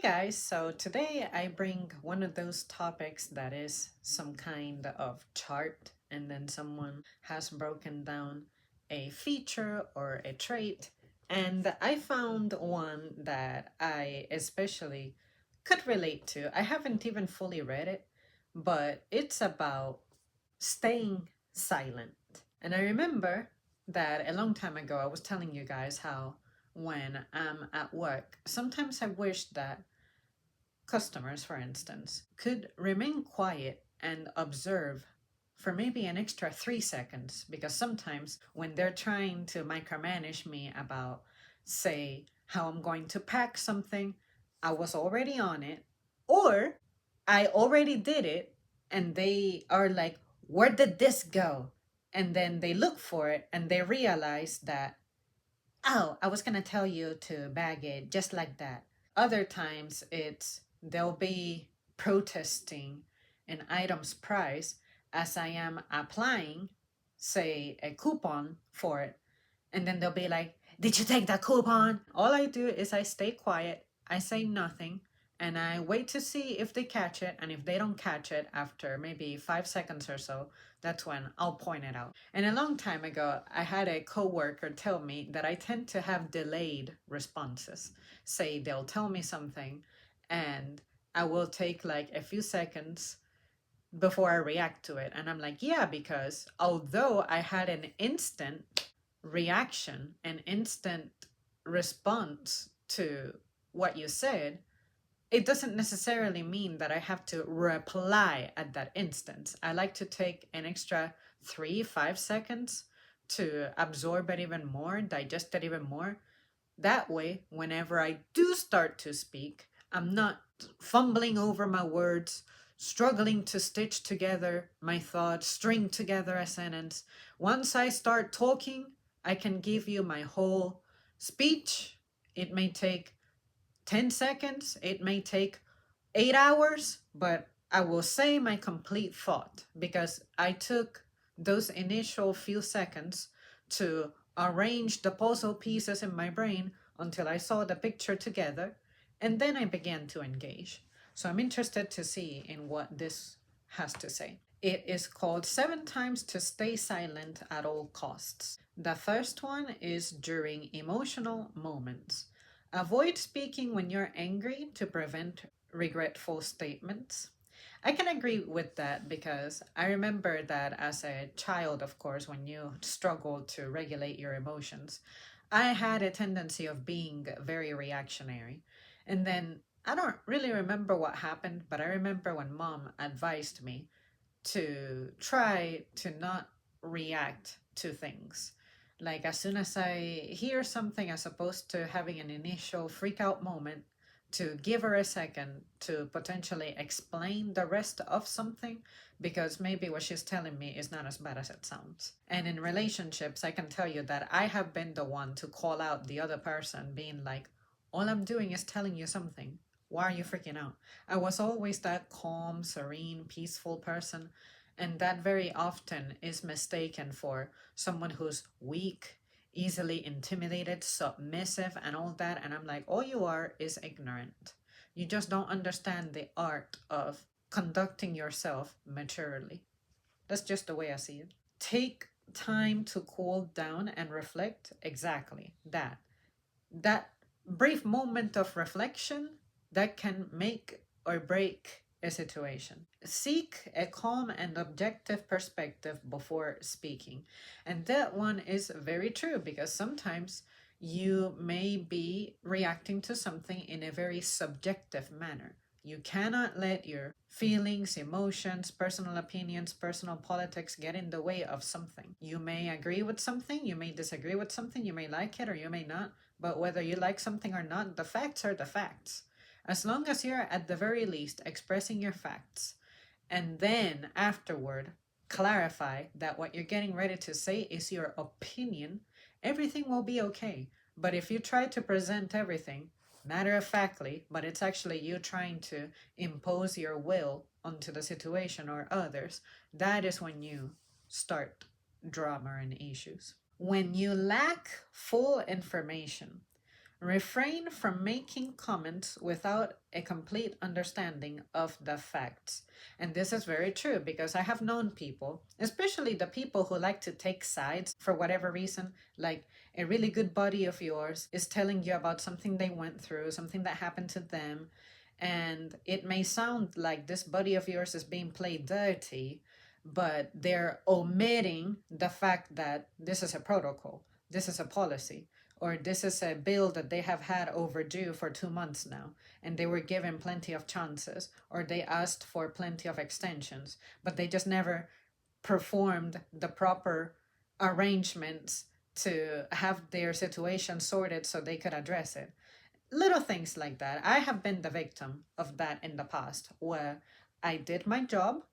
Guys, so today I bring one of those topics that is some kind of chart, and then someone has broken down a feature or a trait, and I found one that I especially could relate to. I haven't even fully read it, but it's about staying silent. And I remember that a long time ago I was telling you guys how when I'm at work, sometimes I wish that customers, for instance, could remain quiet and observe for maybe an extra 3 seconds, because sometimes when they're trying to micromanage me about, say, how I'm going to pack something, I was already on it, or I already did it, and they are like, where did this go? And then they look for it and they realize that, oh, I was going to tell you to bag it just like that. Other times it's they'll be protesting an item's price as I am applying, say, a coupon for it. And then they'll be like, did you take that coupon? All I do is I stay quiet, I say nothing, and I wait to see if they catch it. And if they don't catch it after maybe 5 seconds or so, that's when I'll point it out. And a long time ago, I had a coworker tell me that I tend to have delayed responses. Say they'll tell me something, and I will take like a few seconds before I react to it. And I'm like, yeah, because although I had an instant reaction, an instant response to what you said, it doesn't necessarily mean that I have to reply at that instant. I like to take an extra 3, 5 seconds to absorb it even more, digest it even more. That way, whenever I do start to speak, I'm not fumbling over my words, struggling to stitch together my thoughts, string together a sentence. Once I start talking, I can give you my whole speech. It may take 10 seconds, it may take 8 hours, but I will say my complete thought because I took those initial few seconds to arrange the puzzle pieces in my brain until I saw the picture together, and then I began to engage. So I'm interested to see in what this has to say. It is called 7 times to stay silent at all costs. The first one is during emotional moments. Avoid speaking when you're angry to prevent regretful statements. I can agree with that because I remember that as a child, of course, when you struggle to regulate your emotions, I had a tendency of being very reactionary. And then I don't really remember what happened, but I remember when mom advised me to try to not react to things. Like as soon as I hear something, as opposed to having an initial freak out moment, to give her a second to potentially explain the rest of something, because maybe what she's telling me is not as bad as it sounds. And in relationships, I can tell you that I have been the one to call out the other person, being like, all I'm doing is telling you something. Why are you freaking out? I was always that calm, serene, peaceful person, and that very often is mistaken for someone who's weak, easily intimidated, submissive, and all that. And I'm like, all you are is ignorant. You just don't understand the art of conducting yourself maturely. That's just the way I see it. Take time to cool down and reflect. Exactly that. That brief moment of reflection that can make or break a situation. Seek a calm and objective perspective before speaking. And that one is very true because sometimes you may be reacting to something in a very subjective manner. You cannot let your feelings, emotions, personal opinions, personal politics get in the way of something. You may agree with something, you may disagree with something, you may like it or you may not, but whether you like something or not, the facts are the facts. As long as you're at the very least expressing your facts and then afterward clarify that what you're getting ready to say is your opinion, everything will be okay. But if you try to present everything matter of factly, but it's actually you trying to impose your will onto the situation or others, that is when you start drama and issues. When you lack full information, refrain from making comments without a complete understanding of the facts. And this is very true because I have known people, especially the people who like to take sides for whatever reason, like a really good buddy of yours is telling you about something they went through, something that happened to them. And it may sound like this buddy of yours is being played dirty, but they're omitting the fact that this is a protocol, this is a policy, or this is a bill that they have had overdue for 2 months now, and they were given plenty of chances, or they asked for plenty of extensions, but they just never performed the proper arrangements to have their situation sorted so they could address it. Little things like that. I have been the victim of that in the past, where I did my job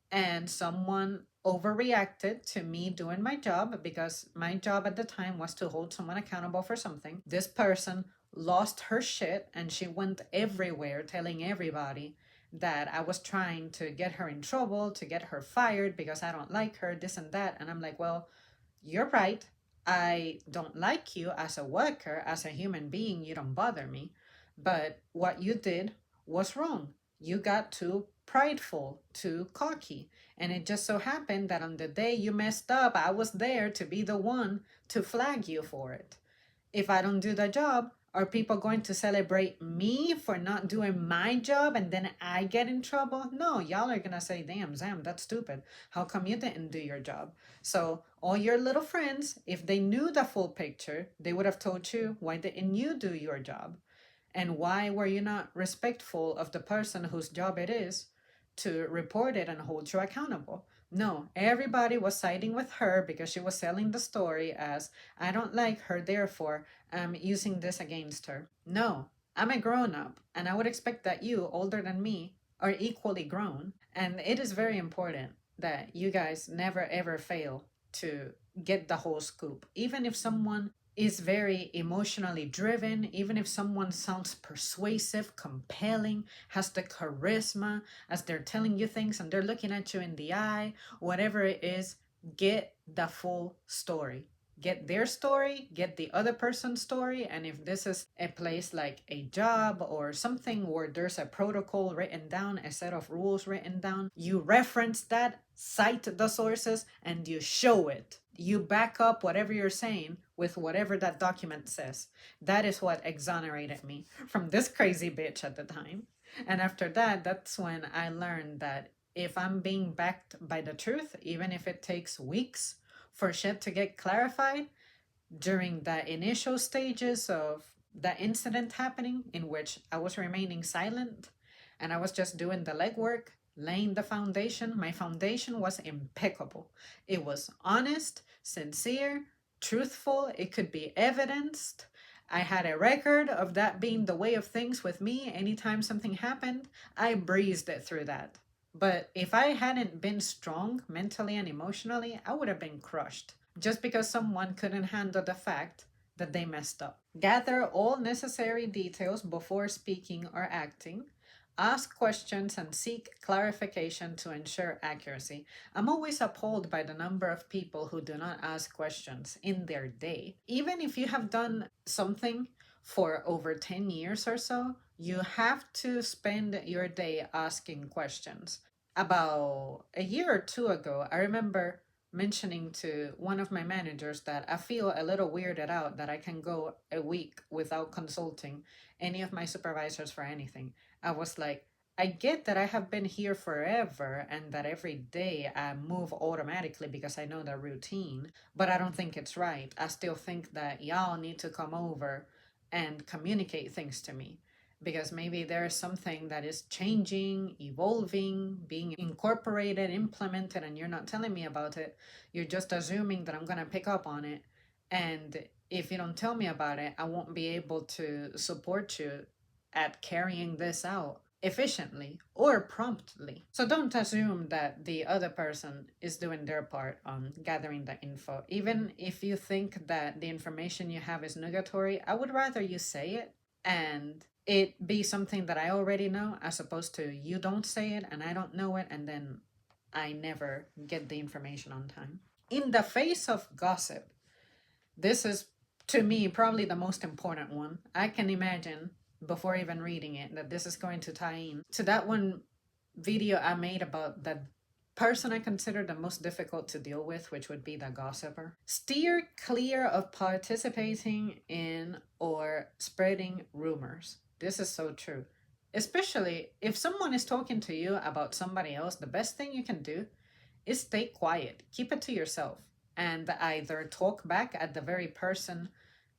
and someone overreacted to me doing my job because my job at the time was to hold someone accountable for something. This person lost her shit and she went everywhere telling everybody that I was trying to get her in trouble, to get her fired because I don't like her, this and that. And I'm like, well, you're right. I don't like you as a worker, as a human being. You don't bother me. But what you did was wrong. You got too prideful, too cocky. And it just so happened that on the day you messed up, I was there to be the one to flag you for it. If I don't do the job, are people going to celebrate me for not doing my job and then I get in trouble? No, y'all are going to say, damn, Zam, that's stupid. How come you didn't do your job? So all your little friends, if they knew the full picture, they would have told you, why didn't you do your job? And why were you not respectful of the person whose job it is to report it and hold you accountable? No, everybody was siding with her because she was selling the story as, I don't like her, therefore I'm using this against her. No, I'm a grown up, and I would expect that you, older than me, are equally grown. And it is very important that you guys never ever fail to get the whole scoop. Even if someone is very emotionally driven, even if someone sounds persuasive, compelling, has the charisma as they're telling you things and they're looking at you in the eye, whatever it is, get the full story. Get their story, get the other person's story, and if this is a place like a job or something where there's a protocol written down, a set of rules written down, you reference that, cite the sources, and you show it. You back up whatever you're saying with whatever that document says. That is what exonerated me from this crazy bitch at the time. And after that, that's when I learned that if I'm being backed by the truth, even if it takes weeks for shit to get clarified, during the initial stages of the incident happening, in which I was remaining silent and I was just doing the legwork, laying the foundation, my foundation was impeccable. It was honest, sincere, truthful, it could be evidenced. I had a record of that being the way of things with me. Anytime something happened, I breezed it through that. But if I hadn't been strong mentally and emotionally, I would have been crushed just because someone couldn't handle the fact that they messed up. Gather all necessary details before speaking or acting. Ask questions and seek clarification to ensure accuracy. I'm always appalled by the number of people who do not ask questions in their day. Even if you have done something for over 10 years or so, you have to spend your day asking questions. About a year or two ago, I remember mentioning to one of my managers that I feel a little weirded out that I can go a week without consulting any of my supervisors for anything. I was like, I get that I have been here forever and that every day I move automatically because I know the routine, but I don't think it's right. I still think that y'all need to come over and communicate things to me because maybe there's something that is changing, evolving, being incorporated, implemented, and you're not telling me about it. You're just assuming that I'm going to pick up on it. And if you don't tell me about it, I won't be able to support you at carrying this out efficiently or promptly. So don't assume that the other person is doing their part on gathering the info. Even if you think that the information you have is nugatory, I would rather you say it and it be something that I already know as opposed to you don't say it and I don't know it and then I never get the information on time. In the face of gossip, this is to me, probably the most important one. I can imagine before even reading it that this is going to tie in to that one video I made about the person I consider the most difficult to deal with, which would be the gossiper. Steer clear of participating in or spreading rumors. This is so true. Especially if someone is talking to you about somebody else, the best thing you can do is stay quiet, keep it to yourself, and either talk back at the very person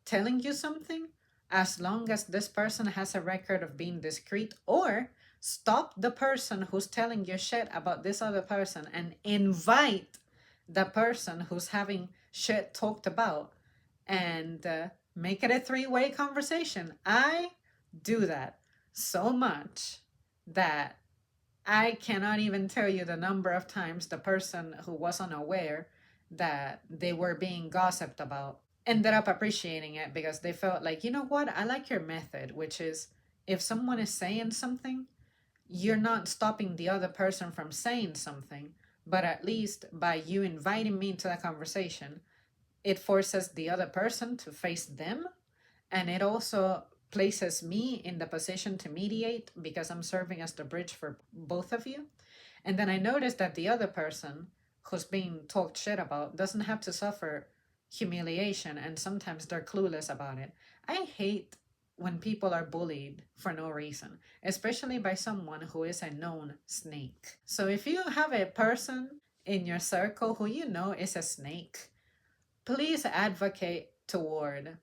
telling you something, as long as this person has a record of being discreet, or stop the person who's telling you shit about this other person and invite the person who's having shit talked about and make it a three-way conversation. I do that so much that I cannot even tell you the number of times the person who was unaware that they were being gossiped about ended up appreciating it because they felt like, you know what, I like your method, which is if someone is saying something, you're not stopping the other person from saying something, but at least by you inviting me into that conversation, it forces the other person to face them. And it also places me in the position to mediate because I'm serving as the bridge for both of you. And then I noticed that the other person who's being talked shit about doesn't have to suffer humiliation, and sometimes they're clueless about it. I hate when people are bullied for no reason, especially by someone who is a known snake. So if you have a person in your circle who you know is a snake, please advocate toward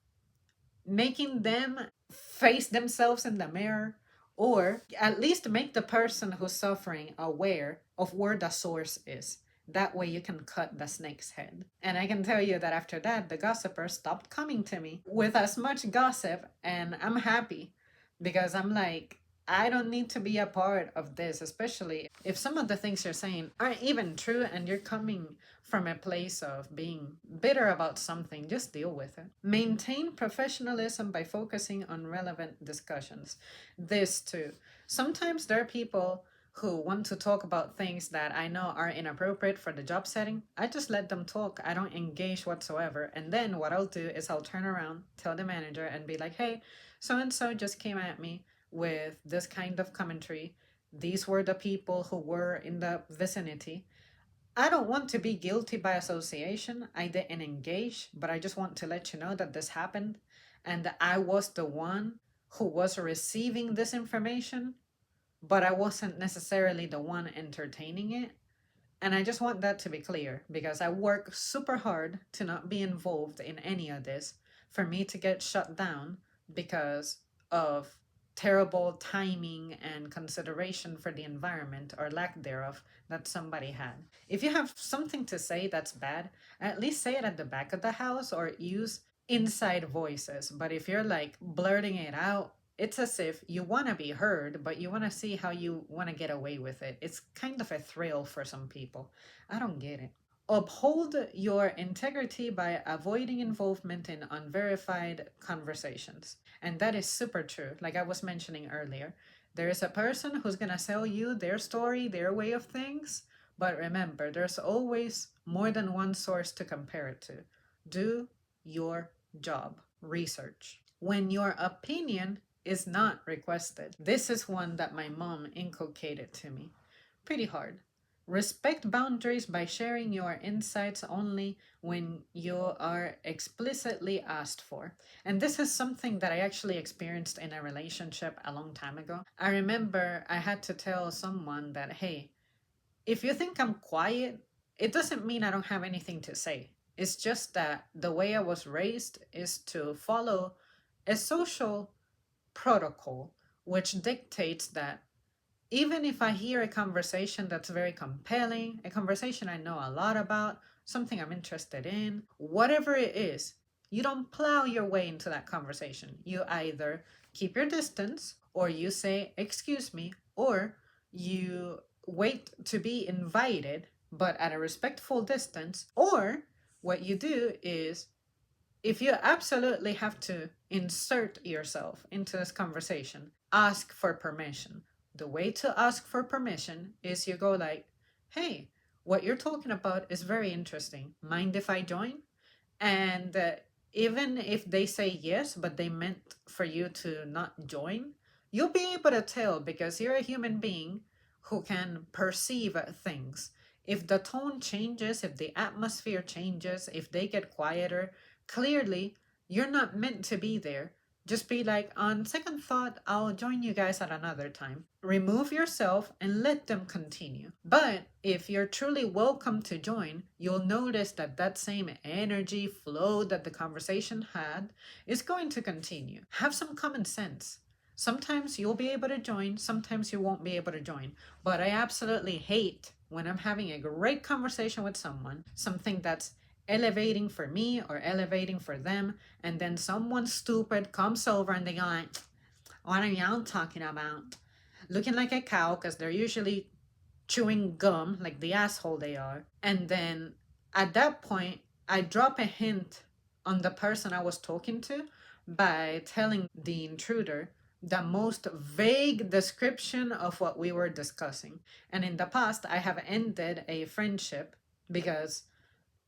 making them face themselves in the mirror, or at least make the person who's suffering aware of where the source is. That way you can cut the snake's head. And I can tell you that after that, the gossiper stopped coming to me with as much gossip, and I'm happy because I'm like, I don't need to be a part of this, especially if some of the things you're saying aren't even true and you're coming from a place of being bitter about something. Just deal with it. Maintain professionalism by focusing on relevant discussions. This too. Sometimes there are people who want to talk about things that I know are inappropriate for the job setting. I just let them talk. I don't engage whatsoever. And then what I'll do is I'll turn around, tell the manager, and be like, hey, so and so just came at me with this kind of commentary. These were the people who were in the vicinity. I don't want to be guilty by association. I didn't engage, but I just want to let you know that this happened and that I was the one who was receiving this information, but I wasn't necessarily the one entertaining it. And I just want that to be clear because I work super hard to not be involved in any of this, for me to get shut down because of terrible timing and consideration for the environment or lack thereof that somebody had. If you have something to say that's bad, at least say it at the back of the house or use inside voices. But if you're like blurting it out, it's as if you want to be heard, but you want to see how you want to get away with it. It's kind of a thrill for some people. I don't get it. Uphold your integrity by avoiding involvement in unverified conversations. And that is super true. Like I was mentioning earlier, there is a person who's going to sell you their story, their way of things. But remember, there's always more than one source to compare it to. Do your job, research. When your opinion is not requested. This is one that my mom inculcated to me pretty hard. Respect boundaries by sharing your insights only when you are explicitly asked for. And this is something that I actually experienced in a relationship a long time ago. I remember I had to tell someone that, hey, if you think I'm quiet, it doesn't mean I don't have anything to say. It's just that the way I was raised is to follow a social protocol, which dictates that even if I hear a conversation that's very compelling, a conversation I know a lot about, something I'm interested in, whatever it is, you don't plow your way into that conversation. You either keep your distance, or you say, excuse me, or you wait to be invited, but at a respectful distance, or what you do is, if you absolutely have to insert yourself into this conversation, ask for permission. The way to ask for permission is you go like, hey, what you're talking about is very interesting. Mind if I join? And even if they say yes, but they meant for you to not join, you'll be able to tell because you're a human being who can perceive things. If the tone changes, if the atmosphere changes, if they get quieter, clearly you're not meant to be there. Just be like, on second thought, I'll join you guys at another time. Remove yourself and let them continue. But if you're truly welcome to join, you'll notice that that same energy flow that the conversation had is going to continue. Have some common sense. Sometimes you'll be able to join, sometimes you won't be able to join. But I absolutely hate when I'm having a great conversation with someone, something that's elevating for me or elevating for them, and then someone stupid comes over and they go like, what are y'all talking about? Looking like a cow because they're usually chewing gum like the asshole they are. And then at that point, I drop a hint on the person I was talking to by telling the intruder the most vague description of what we were discussing. And in the past, I have ended a friendship because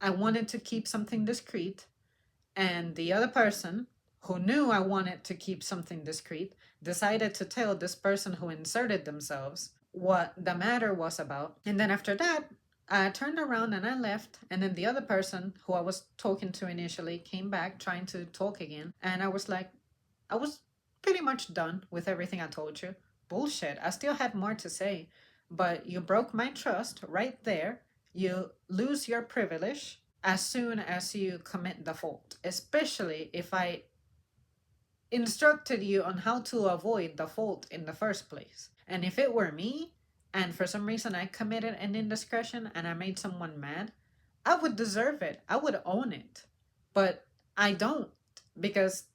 I wanted to keep something discreet, and the other person who knew I wanted to keep something discreet decided to tell this person who inserted themselves what the matter was about. And then after that, I turned around and I left. And then the other person who I was talking to initially came back trying to talk again. And I was like, I was pretty much done with everything I told you. Bullshit. I still had more to say, but you broke my trust right there. You lose your privilege as soon as you commit the fault, especially if I instructed you on how to avoid the fault in the first place. And if it were me, and for some reason I committed an indiscretion and I made someone mad, I would deserve it. I would own it. But I don't, because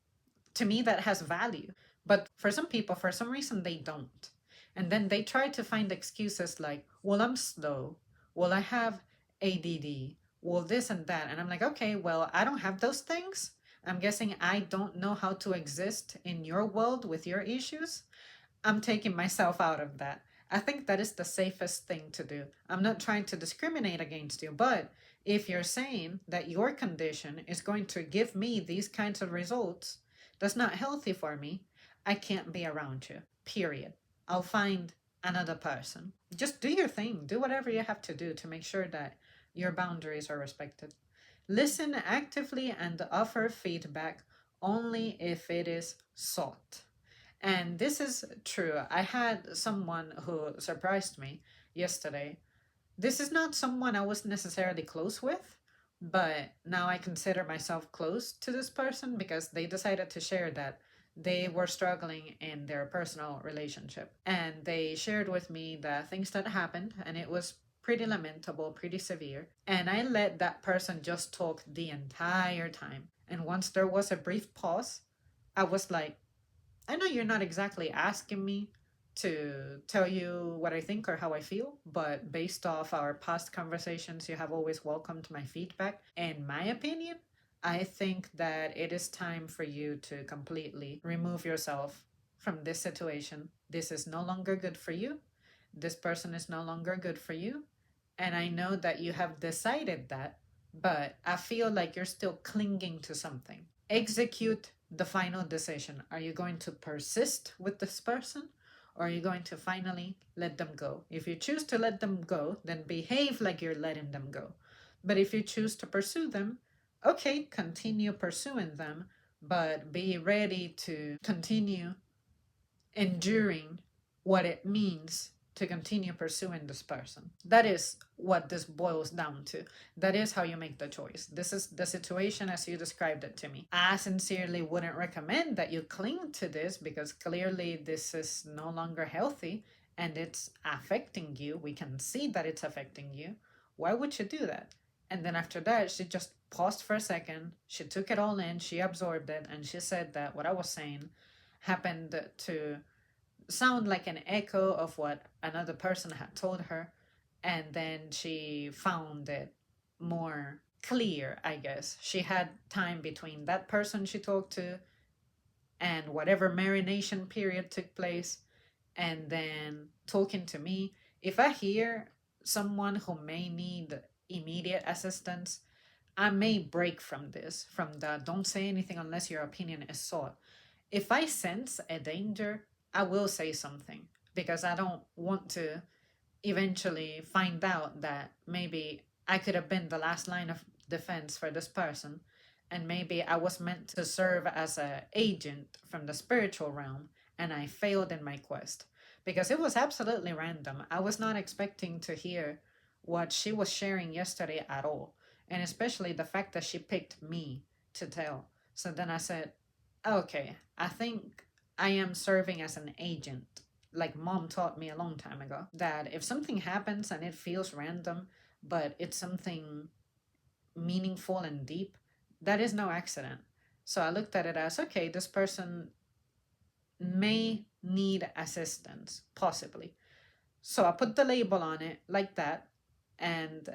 to me that has value. But for some people, for some reason, they don't. And then they try to find excuses like, well, I'm slow. Well, I have ADD. Well, this and that. And I'm like, okay, well, I don't have those things. I'm guessing I don't know how to exist in your world with your issues. I'm taking myself out of that. I think that is the safest thing to do. I'm not trying to discriminate against you, but if you're saying that your condition is going to give me these kinds of results, that's not healthy for me, I can't be around you. Period. I'll find another person. Just do your thing. Do whatever you have to do to make sure that your boundaries are respected. Listen actively and offer feedback only if it is sought. And this is true. I had someone who surprised me yesterday. This is not someone I was necessarily close with, but now I consider myself close to this person because they decided to share that they were struggling in their personal relationship. And they shared with me the things that happened, and it was pretty lamentable, pretty severe. And I let that person just talk the entire time. And once there was a brief pause, I was like, I know you're not exactly asking me to tell you what I think or how I feel, but based off our past conversations, you have always welcomed my feedback. In my opinion, I think that it is time for you to completely remove yourself from this situation. This is no longer good for you. This person is no longer good for you. And I know that you have decided that, but I feel like you're still clinging to something. Execute the final decision. Are you going to persist with this person, or are you going to finally let them go? If you choose to let them go, then behave like you're letting them go. But if you choose to pursue them, okay, continue pursuing them, but be ready to continue enduring what it means to continue pursuing this person. That is what this boils down to. That is how you make the choice. This is the situation as you described it to me. I sincerely wouldn't recommend that you cling to this because clearly this is no longer healthy and it's affecting you. We can see that it's affecting you. Why would you do that? And then after that, she just paused for a second. She took it all in, she absorbed it, and she said that what I was saying happened to sound like an echo of what another person had told her. And then she found it more clear, I guess. She had time between that person she talked to and whatever marination period took place, and then talking to me. If I hear someone who may need immediate assistance, I may break from this, from the don't say anything unless your opinion is sought. If I sense a danger, I will say something because I don't want to eventually find out that maybe I could have been the last line of defense for this person, and maybe I was meant to serve as an agent from the spiritual realm and I failed in my quest because it was absolutely random. I was not expecting to hear what she was sharing yesterday at all, and especially the fact that she picked me to tell. So then I said, okay, I think I am serving as an agent. Like mom taught me a long time ago, that if something happens and it feels random, but it's something meaningful and deep, that is no accident. So I looked at it as, okay, this person may need assistance, possibly. So I put the label on it like that, and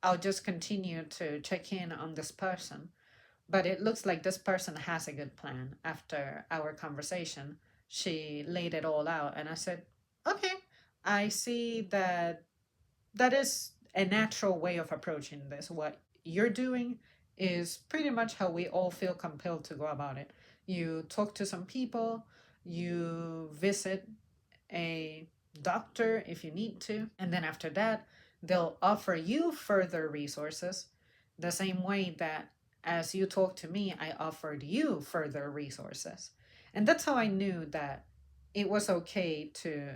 I'll just continue to check in on this person. But it looks like this person has a good plan. After our conversation, she laid it all out, and I said, okay, I see that that is a natural way of approaching this. What you're doing is pretty much how we all feel compelled to go about it. You talk to some people, you visit a doctor if you need to, and then after that, they'll offer you further resources the same way that as you talk to me, I offered you further resources. And that's how I knew that it was okay to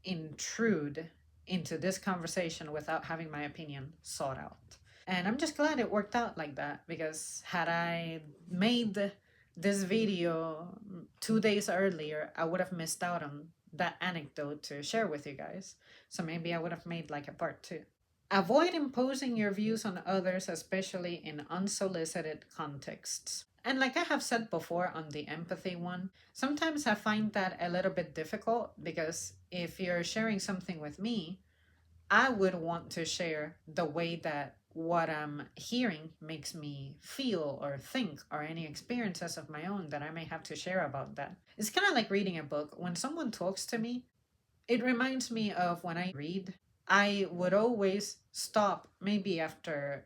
intrude into this conversation without having my opinion sought out. And I'm just glad it worked out like that, because had I made this video 2 days earlier, I would have missed out on that anecdote to share with you guys. So maybe I would have made like a part two. Avoid imposing your views on others, especially in unsolicited contexts. And like I have said before on the empathy one, sometimes I find that a little bit difficult because if you're sharing something with me, I would want to share the way that what I'm hearing makes me feel or think, or any experiences of my own that I may have to share about that. It's kind of like reading a book. When someone talks to me, it reminds me of when I read. I would always stop maybe after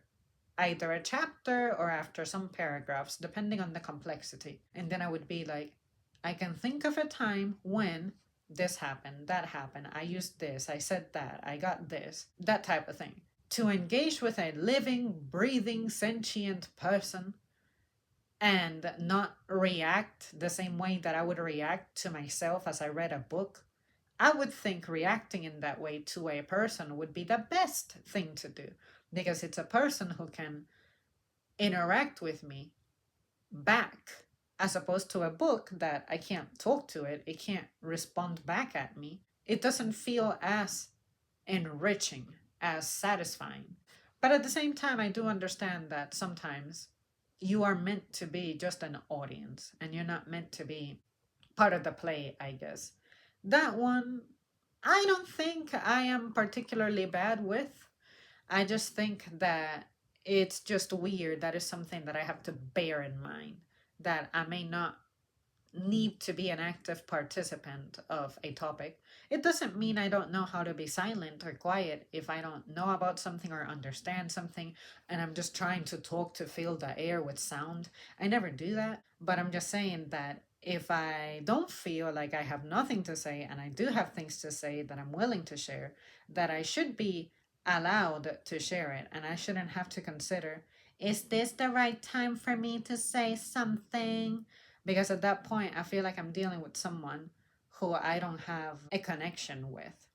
either a chapter or after some paragraphs, depending on the complexity. And then I would be like, I can think of a time when this happened, that happened, I used this, I said that, I got this, that type of thing. To engage with a living, breathing, sentient person and not react the same way that I would react to myself as I read a book, I would think reacting in that way to a person would be the best thing to do, because it's a person who can interact with me back, as opposed to a book that I can't talk to it, it can't respond back at me. It doesn't feel as enriching, as satisfying. But at the same time, I do understand that sometimes you are meant to be just an audience and you're not meant to be part of the play, I guess. That one, I don't think I am particularly bad with. I just think that it's just weird. That is something that I have to bear in mind, that I may not need to be an active participant of a topic. It doesn't mean I don't know how to be silent or quiet if I don't know about something or understand something and I'm just trying to talk to fill the air with sound. I never do that, but I'm just saying that if I don't feel like I have nothing to say and I do have things to say that I'm willing to share, that I should be allowed to share it, and I shouldn't have to consider, is this the right time for me to say something? Because at that point, I feel like I'm dealing with someone who I don't have a connection with.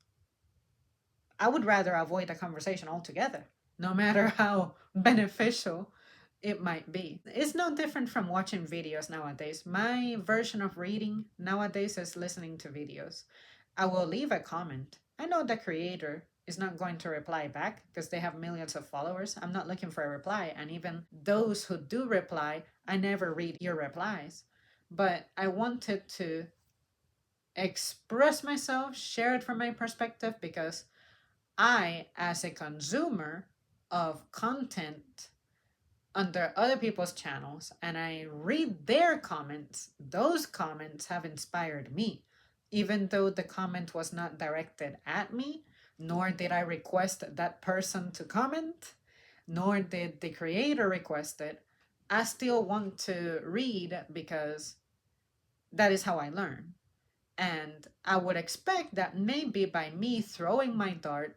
I would rather avoid a conversation altogether, no matter how beneficial it might be. It's no different from watching videos nowadays. My version of reading nowadays is listening to videos. I will leave a comment. I know the creator is not going to reply back because they have millions of followers. I'm not looking for a reply. And even those who do reply, I never read your replies. But I wanted to express myself, share it from my perspective, because I, as a consumer of content under other people's channels, and I read their comments, those comments have inspired me. Even though the comment was not directed at me, nor did I request that person to comment, nor did the creator request it, I still want to read because that is how I learn. And I would expect that maybe by me throwing my dart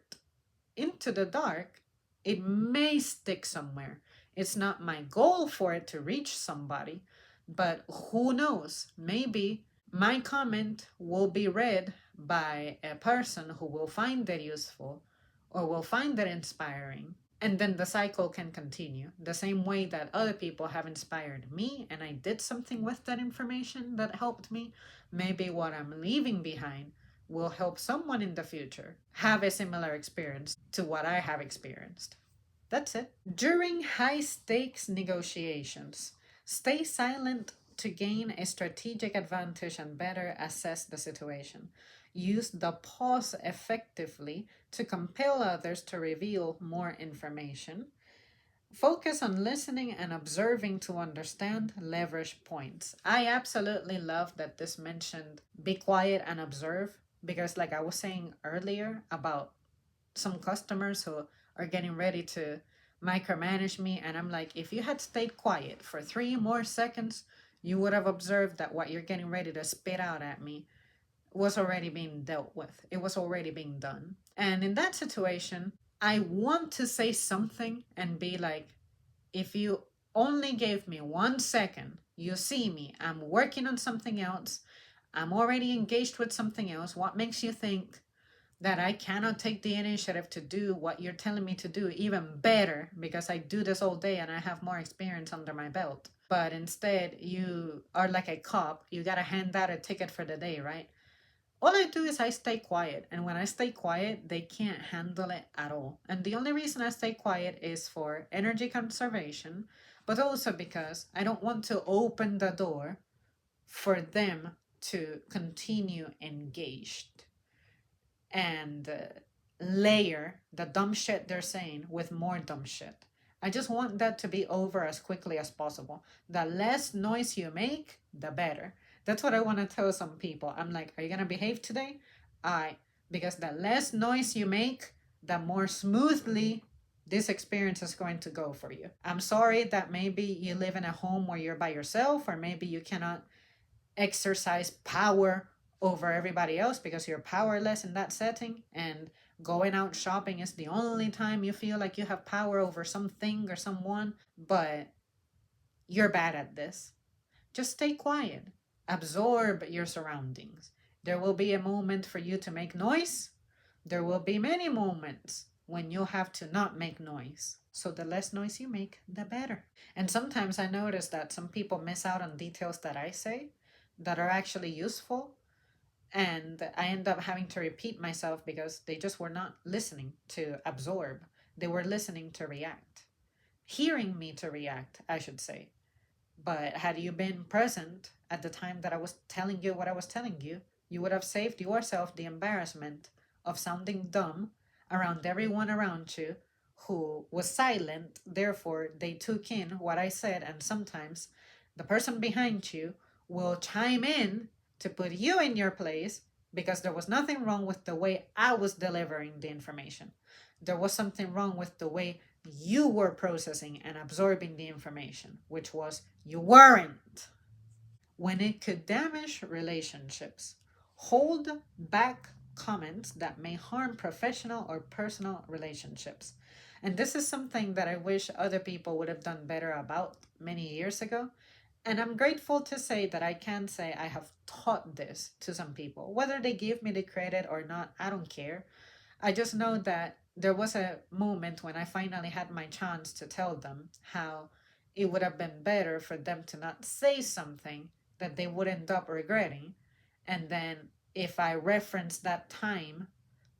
into the dark, it may stick somewhere. It's not my goal for it to reach somebody, but who knows? Maybe my comment will be read by a person who will find it useful or will find it inspiring. And then the cycle can continue the same way that other people have inspired me and I did something with that information that helped me. Maybe what I'm leaving behind will help someone in the future have a similar experience to what I have experienced. That's it. During high stakes negotiations, stay silent to gain a strategic advantage and better assess the situation. Use the pause effectively to compel others to reveal more information. Focus on listening and observing to understand leverage points. I absolutely love that this mentioned be quiet and observe because, like I was saying earlier about some customers who are getting ready to micromanage me, and I'm like, if you had stayed quiet for 3 more seconds, you would have observed that what you're getting ready to spit out at me was already being dealt with. It was already being done. And in that situation, I want to say something and be like, if you only gave me 1 second, you see me, I'm working on something else, I'm already engaged with something else. What makes you think that I cannot take the initiative to do what you're telling me to do even better because I do this all day and I have more experience under my belt? But instead, you are like a cop. You got to hand out a ticket for the day, right? All I do is I stay quiet. And when I stay quiet, they can't handle it at all. And the only reason I stay quiet is for energy conservation, but also because I don't want to open the door for them to continue engaged and layer the dumb shit they're saying with more dumb shit. I just want that to be over as quickly as possible. The less noise you make, the better. That's what I want to tell some people. I'm like, are you going to behave today? I, because the less noise you make, the more smoothly this experience is going to go for you. I'm sorry that maybe you live in a home where you're by yourself, or maybe you cannot exercise power over everybody else because you're powerless in that setting, and going out shopping is the only time you feel like you have power over something or someone, but you're bad at this. Just stay quiet, absorb your surroundings. There will be a moment for you to make noise, there will be many moments when you'll have to not make noise. So the less noise you make, the better. And sometimes I notice that some people miss out on details that I say that are actually useful, and I end up having to repeat myself because they just were not listening to absorb. They were listening to react, hearing me to react, I should say. But had you been present at the time that I was telling you what I was telling you, you would have saved yourself the embarrassment of sounding dumb around everyone around you who was silent. Therefore, they took in what I said, and sometimes the person behind you will chime in to put you in your place because there was nothing wrong with the way I was delivering the information. There was something wrong with the way you were processing and absorbing the information, which was you weren't. When it could damage relationships, hold back comments that may harm professional or personal relationships. And this is something that I wish other people would have done better about many years ago. And I'm grateful to say that I can say I have taught this to some people. Whether they give me the credit or not, I don't care. I just know that there was a moment when I finally had my chance to tell them how it would have been better for them to not say something that they would end up regretting. And then if I reference that time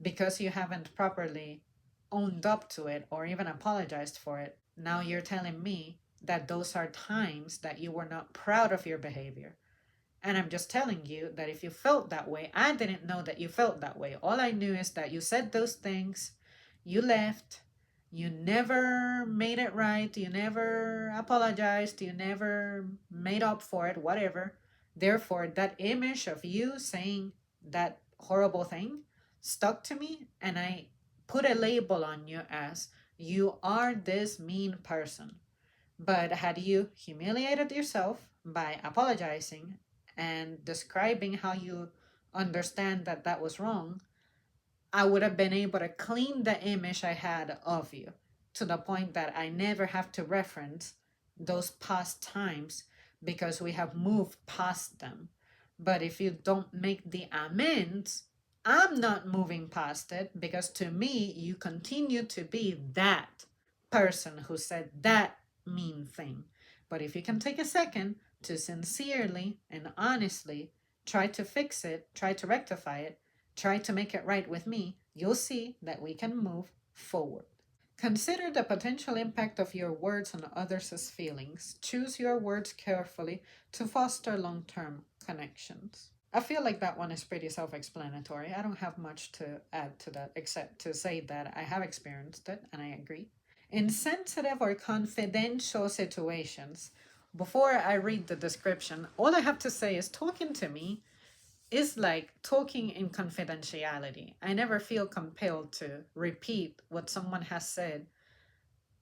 because you haven't properly owned up to it or even apologized for it, now you're telling me that those are times that you were not proud of your behavior. And I'm just telling you that if you felt that way, I didn't know that you felt that way. All I knew is that you said those things, you left, you never made it right, you never apologized, you never made up for it, whatever. Therefore, that image of you saying that horrible thing stuck to me, and I put a label on you as You are this mean person. But had you humiliated yourself by apologizing and describing how you understand that that was wrong, I would have been able to clean the image I had of you to the point that I never have to reference those past times because we have moved past them. But if you don't make the amends, I'm not moving past it because to me, you continue to be that person who said that mean thing. But if you can take a second to sincerely and honestly try to fix it, try to rectify it, try to make it right with me, you'll see that we can move forward. Consider the potential impact of your words on others' feelings. Choose your words carefully to foster long term connections. I feel like that one is pretty self explanatory. I don't have much to add to that except to say that I have experienced it and I agree. In sensitive or confidential situations, before I read the description, all I have to say is talking to me is like talking in confidentiality. I never feel compelled to repeat what someone has said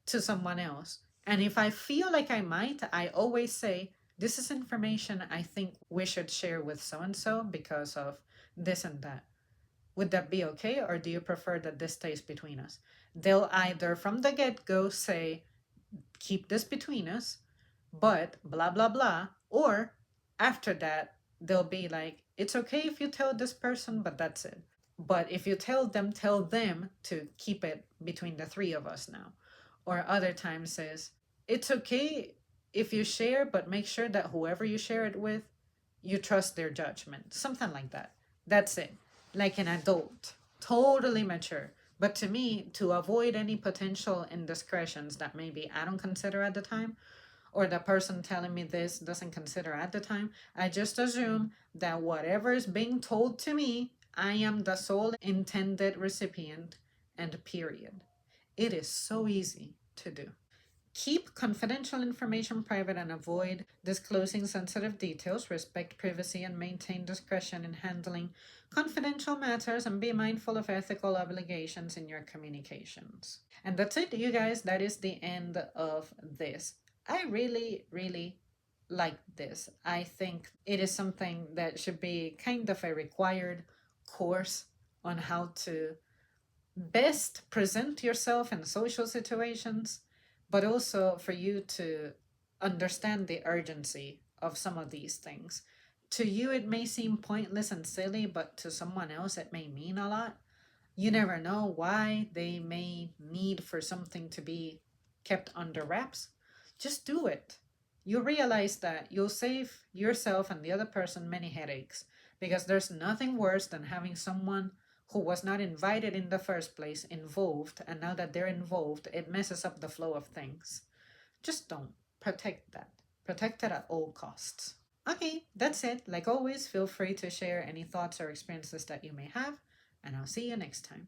to someone else. And if I feel like I might, I always say, this is information I think we should share with so and so because of this and that. Would that be okay? Or do you prefer that this stays between us? They'll either from the get go say, keep this between us, but blah, blah, blah. Or after that, they'll be like, it's okay if you tell this person, but that's it. But if you tell them to keep it between the three of us now. Or other times says, it's okay if you share, but make sure that whoever you share it with, you trust their judgment. Something like that. That's it. Like an adult, totally mature. But to me, to avoid any potential indiscretions that maybe I don't consider at the time, or the person telling me this doesn't consider at the time, I just assume that whatever is being told to me, I am the sole intended recipient, and period. It is so easy to do. Keep confidential information private and avoid disclosing sensitive details. Respect privacy and maintain discretion in handling confidential matters and be mindful of ethical obligations in your communications. And that's it, you guys. That is the end of this. I really, really like this. I think it is something that should be kind of a required course on how to best present yourself in social situations, but also for you to understand the urgency of some of these things. To you, it may seem pointless and silly, but to someone else, it may mean a lot. You never know why they may need for something to be kept under wraps. Just do it. You realize that you'll save yourself and the other person many headaches because there's nothing worse than having someone who was not invited in the first place involved, and now that they're involved, it messes up the flow of things. Just don't. Protect that. Protect it at all costs. Okay, that's it. Like always, feel free to share any thoughts or experiences that you may have, and I'll see you next time.